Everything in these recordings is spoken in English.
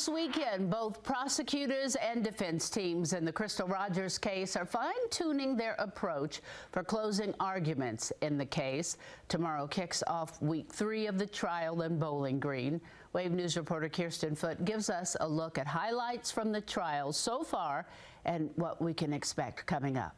This weekend, both prosecutors and defense teams in the Crystal Rogers case are fine-tuning their approach for closing arguments in the case. Tomorrow kicks off week 3 of the trial in Bowling Green. Wave News reporter Kirsten Foote gives us a look at highlights from the trial so far and what we can expect coming up.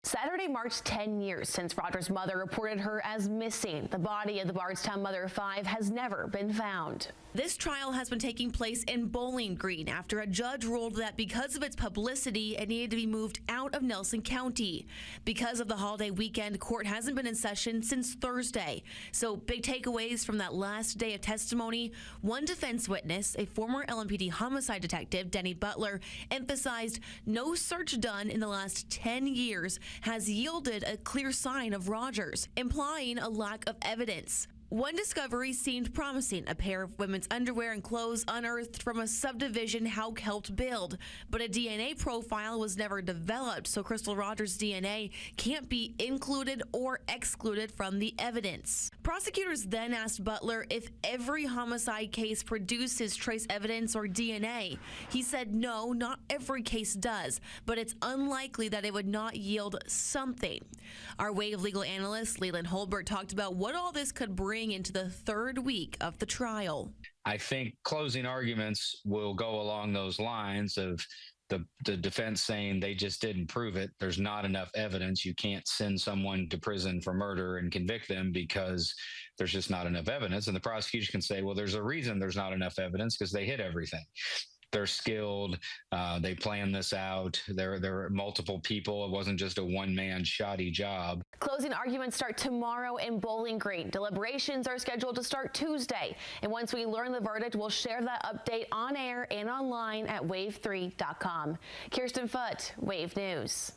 Saturday marked 10 years since Rogers' mother reported her as missing. The body of the Bardstown mother of 5 has never been found. This trial has been taking place in Bowling Green after a judge ruled that because of its publicity, it needed to be moved out of Nelson County. Because of the holiday weekend, court hasn't been in session since Thursday. So big takeaways from that last day of testimony. One defense witness, a former LMPD homicide detective, Denny Butler, emphasized no search done in the last 10 years has yielded a clear sign of Rogers, implying a lack of evidence. One discovery seemed promising, a pair of women's underwear and clothes unearthed from a subdivision Houck helped build. But a DNA profile was never developed, so Crystal Rogers' DNA can't be included or excluded from the evidence. Prosecutors then asked Butler if every homicide case produces trace evidence or DNA. He said no, not every case does, but it's unlikely that it would not yield something. Our Wave legal analyst, Leland Holbert, talked about what all this could bring into the third week of the trial. I think closing arguments will go along those lines of the defense saying they just didn't prove it. There's not enough evidence. You can't send someone to prison for murder and convict them because there's just not enough evidence. And the prosecution can say, well, there's a reason there's not enough evidence because they hid everything. They're skilled. They planned this out. There are multiple people. It wasn't just a one-man shoddy job. Closing arguments start tomorrow in Bowling Green. Deliberations are scheduled to start Tuesday. And once we learn the verdict, we'll share that update on air and online at wave3.com. Kirsten Foote, Wave News.